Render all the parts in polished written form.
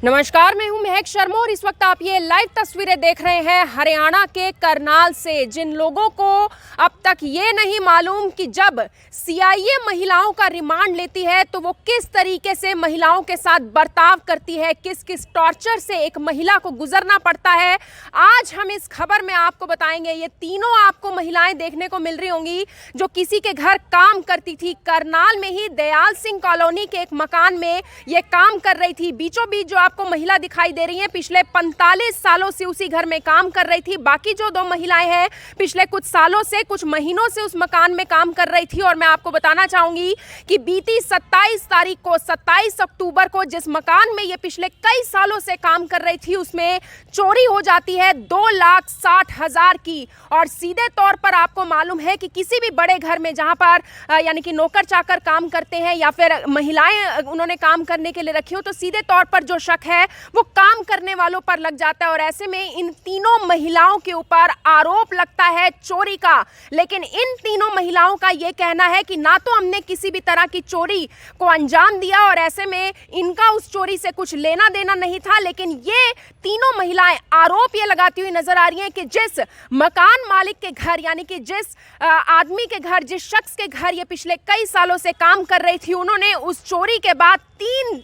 नमस्कार, मैं हूं महक शर्मा और इस वक्त आप ये लाइव तस्वीरें देख रहे हैं हरियाणा के करनाल से। जिन लोगों को अब तक ये नहीं मालूम कि जब सीआईए महिलाओं का रिमांड लेती है तो वो किस तरीके से महिलाओं के साथ बर्ताव करती है, किस किस टॉर्चर से एक महिला को गुजरना पड़ता है, आज हम इस खबर में आपको बताएंगे। ये तीनों आपको महिलाएं देखने को मिल रही होंगी जो किसी के घर काम करती थी। करनाल में ही दयाल सिंह कॉलोनी के एक मकान में ये काम कर रही थी। बीचों बीच जो आपको महिला दिखाई दे रही है पिछले 45 सालों से उसी घर में काम कर रही थी। बाकी जो दो महिलाएं हैं पिछले कुछ सालों से, कुछ महीनों से उस मकान में काम कर रही थी। और मैं आपको बताना चाहूंगी कि बीती 27 अक्टूबर को जिस मकान में ये पिछले कई सालों से काम कर रही थी उसमें चोरी हो जाती है 2,60,000 की। और सीधे तौर पर आपको मालूम है कि किसी भी बड़े घर में जहां पर यानी कि नौकर चाकर काम करते हैं या फिर महिलाएं उन्होंने काम करने के लिए रखी हो तो सीधे तौर पर जो शक है वो काम करने वालों पर लग जाता है। और ऐसे में इन तीनों महिलाओं के ऊपर आरोप लगता है चोरी का। लेकिन इन तीनों महिलाओं का ये कहना है कि ना तो हमने किसी भी तरह की चोरी को अंजाम दिया और ऐसे में इनका उस चोरी से कुछ लेना देना नहीं था। लेकिन ये तीनों महिलाएं आरोप ये लगाती हुई नजर आ रही हैं कि जिस मकान मालिक के घर यानी कि जिस आदमी के घर, जिस शख्स के घर ये पिछले कई सालों से काम कर रही थी, उन्होंने उस चोरी के बाद 3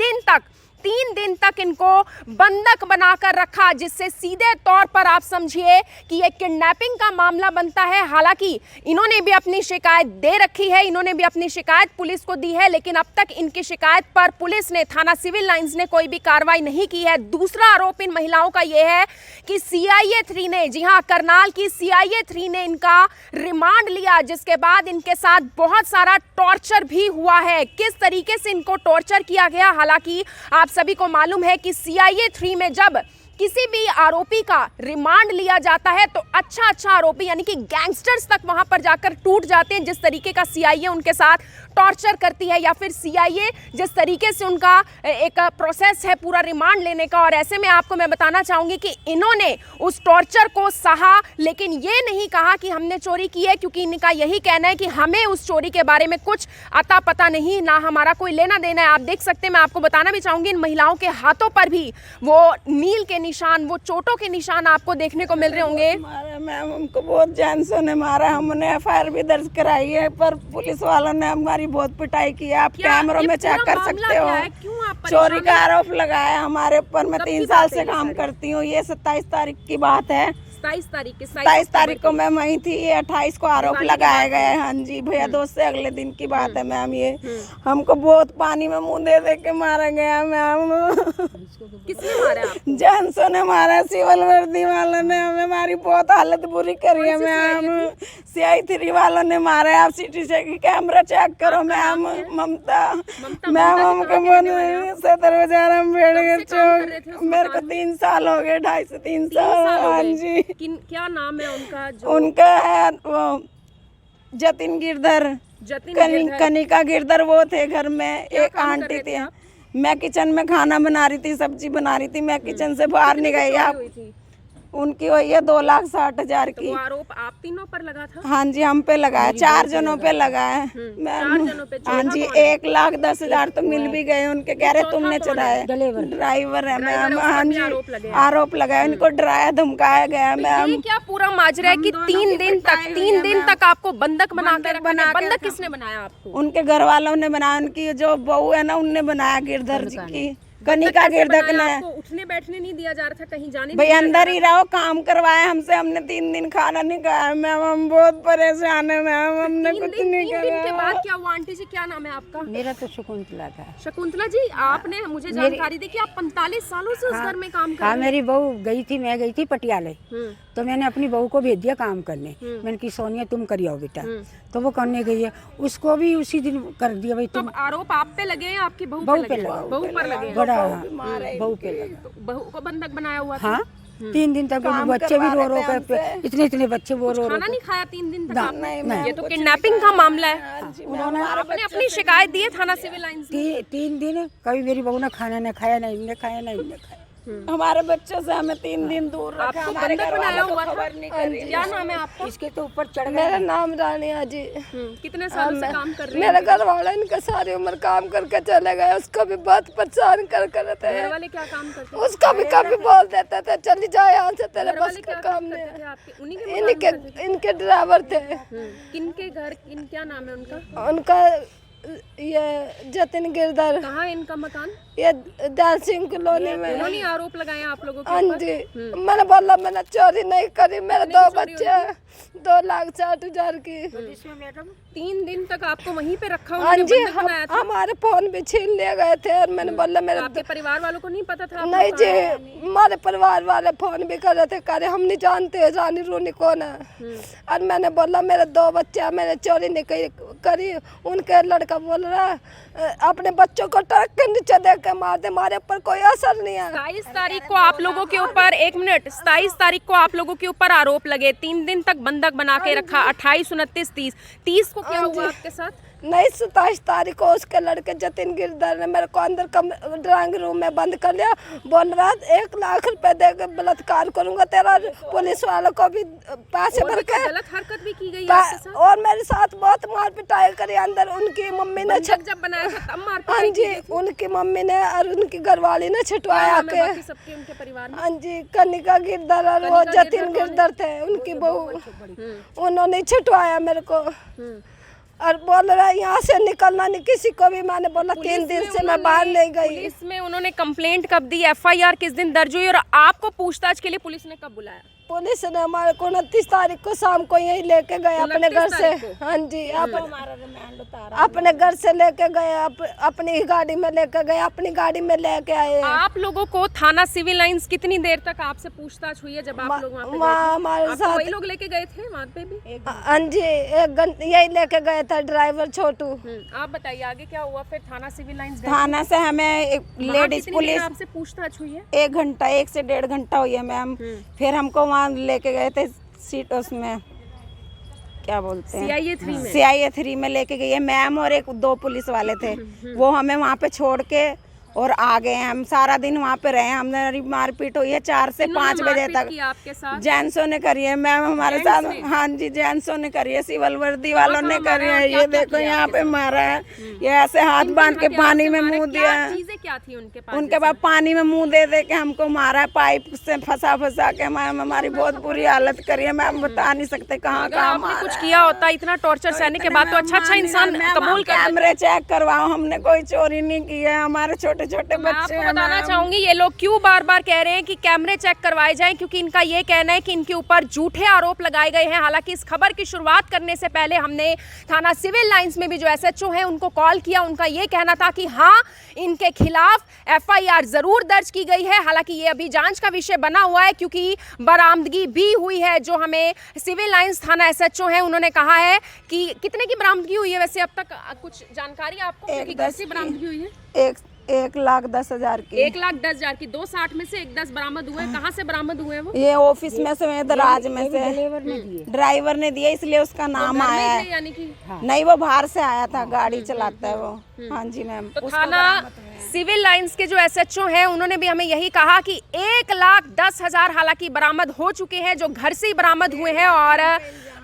दिन तक इनको बंधक बनाकर रखा, जिससे सीधे तौर पर आप समझिए कि ये किडनैपिंग का मामला बनता है। हालांकि इन्होंने भी अपनी शिकायत दे रखी है, इन्होंने भी अपनी शिकायत पुलिस को दी है, लेकिन अब तक इनकी शिकायत पर पुलिस ने, थाना सिविल लाइंस ने कोई भी कार्रवाई नहीं की है। दूसरा आरोप इन महिलाओं का यह है कि सीआईए 3 ने, जी हां, करनाल की सीआईए 3 ने इनका रिमांड लिया, जिसके बाद इनके साथ बहुत सारा टॉर्चर भी हुआ है। किस तरीके से इनको टॉर्चर किया गया, हालांकि आप सभी को मालूम है कि सीआईए 3 में जब किसी भी आरोपी का रिमांड लिया जाता है तो अच्छा आरोपी यानी कि गैंगस्टर्स तक वहां पर जाकर टूट जाते हैं। जिस तरीके का सीआईए उनके साथ टॉर्चर करती है या फिर सीआईए जिस तरीके से उनका एक प्रोसेस है पूरा रिमांड लेने का। और ऐसे में आपको मैं बताना चाहूंगी कि इन्होंने उस टॉर्चर को सहा, लेकिन ये नहीं कहा कि हमने चोरी की है, क्योंकि इनका यही कहना है कि हमें उस चोरी के बारे में कुछ अता पता नहीं, ना हमारा कोई लेना देना है। आप देख सकते हैं, मैं आपको बताना भी चाहूंगी इन महिलाओं के हाथों पर भी वो नील के निशान, वो चोटों के निशान आपको देखने को मिल रहे होंगे। मैम हमको बहुत जान से ने मारा, हमने एफआईआर भी दर्ज कराई है पर पुलिस वालों ने हमारी बहुत पिटाई की है। आप कैमरों में चेक कर सकते हो। चोरी का आरोप लगाया हमारे ऊपर। मैं 3 साल से काम करती हूँ। ये 27 तारीख की बात है। 27 तारीख को मैं वहीं थी। ये 28 को आरोप लगाया गया है। हाँ जी भैया, 2 से अगले दिन की बात है मैम। ये हमको बहुत पानी में मुंह दे के मारा गया मैम। किसने मारा? जानसो ने मारा, सिविल वर्दी वालों ने हमें हमारी बहुत हालत बुरी करी है मैम। सीआई 3 वालों ने मारा है। आप सीसीटीवी कैमरा चेक करो मैम। ममता मैम हमको 70,000 अम्बेडकर चौक, मेरे को 3 साल हो गए, 2.5 से 3 साल। हाँ जी। क्या नाम है उनका? उनका है जतिन गिरधर, कनिका गिरधर। वो थे घर में, एक आंटी थी। मैं किचन में खाना बना रही थी, सब्जी बना रही थी। मैं किचन से बाहर नहीं गई। आप उनकी वही है 2,60,000 की। तो आरोप आप तीनों पर लगा था? हाँ जी, हम पे लगा है, 4 जनों पे लगा है मैम। हाँ जी, 1,10,000 तो मिल भी गए। उनके कह रहे तुमने चढ़ाया, ड्राइवर है मैम। हाँ जी, आरोप लगाया, उनको डराया धमकाया गया मैम। क्या पूरा माजरा है कि 3 दिन तक आपको बंधक बनाकर रखा? बंधक किसने बनाया आपको? उनके घर वालों ने बनाया। उनकी जो बहू है ना, उनने बनाया, गिरधर जी की, कनिका गिरधर ने। उठने बैठने नहीं दिया जा रहा था, कहीं जाने भाई अंदर ही रहो, काम करवाया हमसे। हमने 3 दिन खाना नहीं खाया मैम। हम बहुत परेशान है मैम। हमने कुछ नहीं किया। 3 दिन के बाद क्या हुआ? आंटी जी क्या नाम है आपका? मेरा तो शकुंतला था। शकुंतला जी, आपने मुझे जानकारी दी कि आप 45 सालों से उस घर में काम कर रहे हैं। मेरी बहू गई थी, मैं गई थी पटियाले, तो मैंने अपनी बहू को भेज दिया काम करने। मैंने की सोनिया तुम करियो बेटा, तो वो करने गई है। उसको भी उसी दिन कर दिया भाई तुम। आरोप आप पे लगे हैं, आपकी बहू पे लगे? बहू पर लगे, बड़ा बहू पे लगा। बहू को बंधक बनाया हुआ था। हाँ, 3 दिन तक बच्चे भी रो कर, इतने बच्चे वो रो। खाना नहीं खाया 3 दिन तक? ये तो किडनैपिंग का मामला है। उन्होंने आपने अपनी शिकायत दी है थाना सिविल लाइंस में? 3 दिन कभी मेरी बहू ने खाना नहीं खाया, नहीं खाया। हमारे बच्चों से हमें 3 दिन दूर रखा, आपको हमारे बंधक घर बनाया वालों को हुआ था? खबर नहीं करी। क्या नाम है आपका? इसके तो ऊपर चढ़ गए। मेरा नाम रानिया जी। कितने सालों से काम कर रहे हैं? मेरा घर वाला इनका सारी उम्र काम करके चले गए, उसको भी बहुत परेशान कर थे। घर वाले क्या काम करते थे? उसको भी कभी बोल देते थे चली जाओ यहाँ से, तेरे घर बस वाले का क्या काम काम नहीं करते थे है। आपके? उन्हीं के मकान में रहते इनके ड्राइवर थे। थे? किनके घर, क्या नाम है उनका? उनका ये जतिन गिरधर, कहाँ है इनका मकान? ये दयाल सिंह कॉलोनी में। उन्होंने आरोप लगाए आप लोगों के हाँ ऊपर? जी, मैंने बोला मैंने चोरी नहीं करी, मेरे 2 बच्चे हैं, 2,60,000 की। इसमें मैडम 3 दिन तक आपको वहीं पे रखा, हाँ उन्होंने जी, बंधक बनाया था? हमारे फोन भी छीन लिए गए थे और मैंने बोला मेरे आपके परिवार वालों को नहीं पता था? नहीं जी, हमारे परिवार वाले फोन भी कर रहे थे, करे हम नहीं जानते रानी रूनी कौन है। और मैंने बोला मेरे 2 बच्चे, मैंने चोरी नहीं करी। उनके लड़का बोल रहा अपने बच्चों को ट्रक के नीचे देख के मार दे, हमारे ऊपर कोई असर नहीं है। 27 तारीख को आप लोगों के ऊपर, 1 मिनट, 27 तारीख को आप लोगों के ऊपर आरोप लगे, 3 दिन तक बंधक बना के रखा, 28, 29, 30 को क्या हुआ आपके साथ? नहीं, 27 तारीख को उसके लड़के जतिन गिरधर ने मेरे को अंदर ड्राइंग रूम में बंद कर लिया, बोल रहा 1 लाख रुपए दे के बलात्कार करूंगा, तेरा पुलिस वालों को भी पैसे भर के। गलत हरकत भी की गई आपके साथ? और मेरे साथ बहुत मार पिटाई करी अंदर। उनकी मम्मी ने बंधक जब बनाया था तब मार हाँ पिटाई जी, की थी? उनकी मम्मी ने और उनकी घरवाली ने छिटवाया नाम है के। बाकी सबके उनके परिवार में? हाँ जी, कनिका गिरधर और वो जतिन गिरधर थे, उनकी बहू, उन्होंने छिटवाया मेरे को और बोल रहा है यहाँ से निकलना नहीं किसी को भी। मैंने बोला 3 दिन से मैं बाहर नहीं गई। पुलिस में उन्होंने कंप्लेंट कब दी? FIR किस दिन दर्ज हुई? और आपको पूछताछ के लिए पुलिस ने कब बुलाया? पुलिस ने हमारे को 29 तारीख को शाम को यहीं लेके गए अपने घर से। हाँ जी, अपने घर से लेके गए, अपनी गाड़ी में लेके गए, अपनी गाड़ी में लेके आए। आप लोगों को थाना सिविल लाइंस कितनी देर तक आपसे पूछताछ हुई है जब आप लोग वहाँ पे गए थे? हमारे आपको साथ वही लोग लेके गए थे वहाँ पे भी? हाँ जी, 1 घंटे यही लेके गए था ड्राइवर छोटू। आप बताइए आगे क्या हुआ फिर? थाना सिविल लाइंस थाना से हमें एक लेडीज पुलिस आपसे पूछताछ हुई है? 1 घंटा, 1 से 1.5 घंटा हुई है मैम। फिर हमको वहाँ लेके गए थे सीट, उसमें क्या बोलते हैं, CIA 3 में? CIA 3 में लेके गई है मैम, और 2 पुलिस वाले थे, वो हमें वहाँ पे छोड़ के और आ गए। हम सारा दिन वहाँ पे रहे, हमने मारपीट हुई है 4 से 5 बजे तक। आपके साथ जेंट्सों ने करी है मैम हमारे साथ। हाँ जी, जेंट्सों ने करी है, सिविल वर्दी वालों ने करी है। ये देखो यहाँ पे मारा है, ये ऐसे हाथ बांध के पानी में मुंह दिया है। चीजें क्या थी उनके पास? उनके बाद पानी में मुंह दे दे के हमको मारा है, पाइप से फंसा के। मैम हमारी बहुत बुरी हालत करी है, मैम बता नहीं सकते कहाँ कहाँ आपने मारा कुछ है। किया होता, इतना टॉर्चर सहने के बाद तो अच्छा इंसान कबूल कर। कैमरे चेक करवाओ, हमने कोई चोरी नहीं की है, हमारे छोटे छोटे मैं बच्चे आपको हैं। बताना चाहूंगी ये लोग क्यों बार बार कह रहे हैं कि कैमरे चेक करवाए जाएं, क्योंकि इनका ये कहना है कि इनके ऊपर झूठे आरोप लगाए गए हैं। हालांकि इस खबर की शुरुआत करने से पहले हमने थाना सिविल लाइंस में भी जो SHO हैं उनको कॉल किया। उनका ये कहना था कि हाँ, इनके खिलाफ FIR जरूर दर्ज की गई है। हालांकि ये अभी जांच का विषय बना हुआ है, क्योंकि बरामदगी भी हुई है। जो हमें सिविल लाइंस थाना SHO है उन्होंने कहा है कि कितने की बरामदगी हुई है वैसे अब तक, कुछ जानकारी आपको? क्योंकि कैसी बरामदगी हुई है? 1,10,000 की। 1,10,000 की। 260 में से 1,10 बरामद हुए। कहाँ से बरामद हुए वो? ये ऑफिस में से, दराज में से ड्राइवर ने दिया, इसलिए उसका नाम आया है। यानी कि नहीं, वो बाहर से आया था, गाड़ी चलाता है वो। हाँ जी मैम। तो थाना सिविल लाइंस के जो SHO हैं उन्होंने भी हमें यही कहा कि 1,10,000 हालांकि बरामद हो चुके हैं, जो घर से ही बरामद हुए हैं, और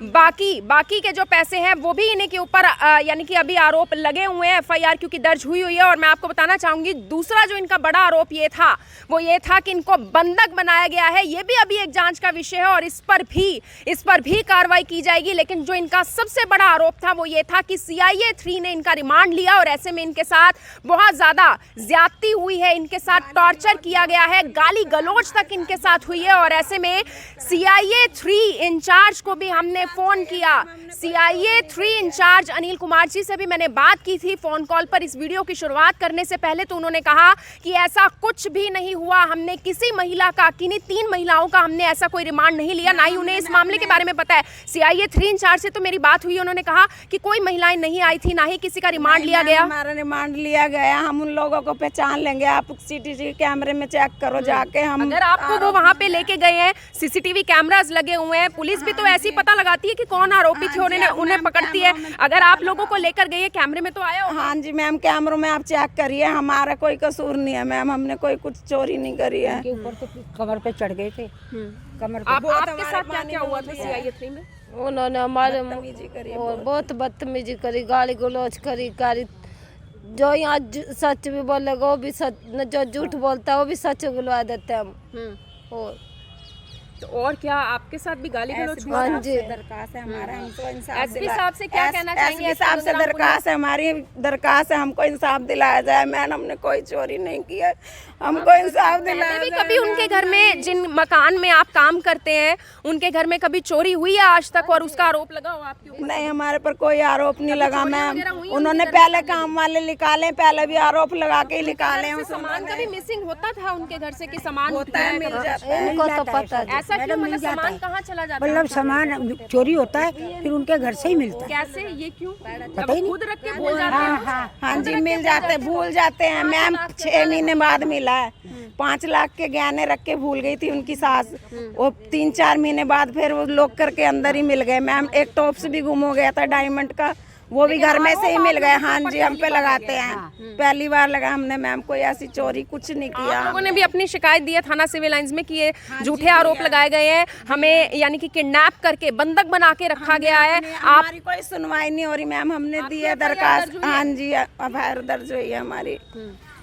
बाकी के जो पैसे हैं वो भी इन्हीं के ऊपर यानी कि अभी आरोप लगे हुए हैं, FIR क्योंकि दर्ज हुई है। और मैं आपको बताना चाहूंगी दूसरा जो इनका बड़ा आरोप ये था वो ये था कि इनको बंधक बनाया गया है। ये भी अभी एक जांच का विषय है और इस पर भी कार्रवाई की जाएगी। लेकिन जो इनका सबसे बड़ा आरोप था वो ये था कि CIA 3 ने इनका रिमांड लिया और ऐसे में इनके साथ बहुत ज्यादा ज्यादती हुई है, इनके साथ टॉर्चर किया गया है, गाली गलौज तक इनके साथ हुई है। और ऐसे में CIA 3 इंचार्ज को भी हमने फोन किया। CIA 3 इंचार्ज अनिल कुमार जी से भी मैंने बात की थी फोन कॉल पर इस वीडियो की शुरुआत करने से पहले, तो उन्होंने कहा कि ऐसा कुछ भी नहीं हुआ, हमने किसी महिला का, किन्हीं 3 महिलाओं का हमने ऐसा कोई रिमांड नहीं लिया, ना ही उन्हें इस मामले के बारे में पता है। CIA 3 इंचार्ज से तो मेरी बात हुई, उन्होंने कहा कि कोई महिलाएं नहीं आई थी, ना ही किसी का रिमांड लिया गया। हमारा रिमांड लिया गया, हम उन लोगों लोगों को पहचान लेंगे। आप सीसीटीवी कैमरे में चेक करो जाके। हम अगर आपको वो वहाँ पे लेके गए हैं, सीसीटीवी कैमरास लगे हुए हैं, पुलिस भी तो ऐसे ही पता लगाती है कि कौन आरोपी थे, उन्हें पकड़ती है। अगर आप लोगों को लेकर गई है, कैमरे में तो आया होगा। हाँ जी मैम, कैमरों में आप चेक करिए, हमारा कोई कसूर नहीं है मैम, हमने कोई कुछ चोरी नहीं करी है। ऊपर से कमर पे चढ़ गए थे, कमर पे। आपके साथ क्या क्या हुआ था CIA 3 में? उन्होंने हमारे और बहुत बदतमीजी करी, गाली गलौज करी। जो यहाँ सच भी बोलेगा वो भी सच, जो झूठ बोलता है वो भी सच बुलवा देते हैं हम। और क्या आपके साथ भी गाली गलौज हुआ? हाँ जी, दरखास्त है हमारा, हमको इंसाफ एसपी साहब से क्या कहना चाहेंगे? एसपी साहब से दरखास्त है, हमारी दरखास्त है, हमको इंसाफ दिलाया जाए। मैम हमने कोई चोरी नहीं की है, हमको इंसाफ दिलाया जाए। कभी उनके घर में, जिन मकान में आप काम करते हैं, उनके घर में कभी चोरी हुई है आज तक और उसका आरोप लगा हो आपके ऊपर? नहीं, हमारे पर कोई आरोप नहीं लगा मैम। उन्होंने पहले काम वाले निकाले, पहले भी आरोप लगा के ही निकाले। सामान कभी मिसिंग होता था उनके घर से कि सामान होता है, मिल जाता है। इनको तो पता है। ऐसा क्यों? मतलब सामान कहाँ चला जाता है? मतलब सामान चोरी होता है फिर उनके घर से ही मिलता है। कैसे, ये क्यों? पता ही नहीं। खुद रख के भूल जाते हैं। हाँ जी, मिल जाते, भूल जाते हैं मैम। 6 महीने बाद मिला है। 5 लाख के गहने रख के भूल गई थी उनकी सास। वो 3-4 महीने बाद फिर वो लॉकर के अंदर ही मिल गए मैम। एक टॉप्स भी गुम हो गया था डायमंड का, वो भी घर में से ही मिल गए। हाँ जी, हम पे लगाते हैं, पहली बार लगा हमने मैम, कोई ऐसी चोरी कुछ नहीं किया। आप लोगों ने भी अपनी शिकायत दी है थाना सिविल लाइंस में कि ये झूठे आरोप लगाए गए हैं, हमें यानी कि किडनैप करके बंधक बना के रखा गया है। हमारी कोई सुनवाई नहीं हो रही मैम, हमने दी है दरखास्त। हाँ जी, FIR दर्ज हुई है हमारी।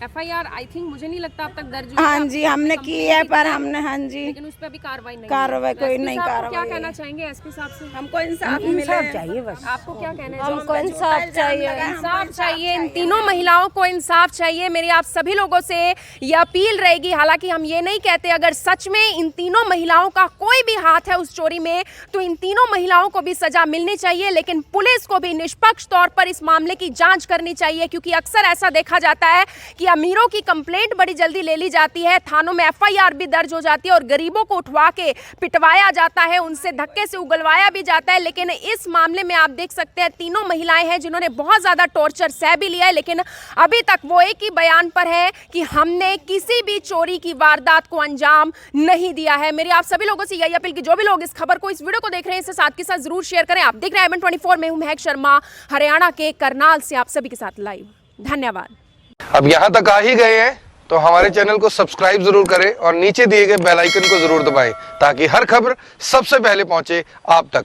FIR आई थिंक, मुझे नहीं लगता अब तक दर्ज हुई है। हाँ जी, हमने की है, पर हमने, हाँ जी, लेकिन उस पर अभी कार्रवाई नहीं। कार्रवाई कोई नहीं क्या कार्रवाई। कहना चाहेंगे एसपी साहब से? हमको इंसाफ इंसाफ चाहिए बस। आपको क्या कहना है? हमको इंसाफ चाहिए। इंसाफ चाहिए, इन तीनों महिलाओं को इंसाफ चाहिए। मेरी आप सभी लोगों से ये अपील रहेगी, हालांकि हम ये नहीं कहते, अगर सच में इन तीनों महिलाओं का कोई भी हाथ है उस चोरी में तो इन तीनों महिलाओं को भी सजा मिलनी चाहिए, लेकिन पुलिस को भी निष्पक्ष तौर पर इस मामले की जांच करनी चाहिए, क्योंकि अक्सर ऐसा देखा जाता है कि अमीरों की कंप्लेंट बड़ी जल्दी ले ली जाती है, थानों में FIR भी दर्ज हो जाती है और गरीबों को उठवा के पिटवाया जाता है, उनसे धक्के से उगलवाया भी जाता है। लेकिन इस मामले में आप देख सकते हैं तीनों महिलाएं हैं जिन्होंने बहुत ज्यादा टॉर्चर सह भी लिया है, लेकिन अभी तक वो एक ही बयान पर है कि हमने किसी भी चोरी की वारदात को अंजाम नहीं दिया है। मेरी आप सभी लोगों से यही अपील कि जो भी लोग इस खबर को, इस वीडियो को देख रहे हैं, इसे साथ के साथ जरूर शेयर करें। आप देख रहे हैं IBN24 में हूं महक शर्मा, हरियाणा के करनाल से आप सभी के साथ लाइव। धन्यवाद। अब यहाँ तक आ ही गए हैं तो हमारे चैनल को सब्सक्राइब जरूर करें और नीचे दिए गए बेल आइकन को जरूर दबाएं ताकि हर खबर सबसे पहले पहुंचे आप तक।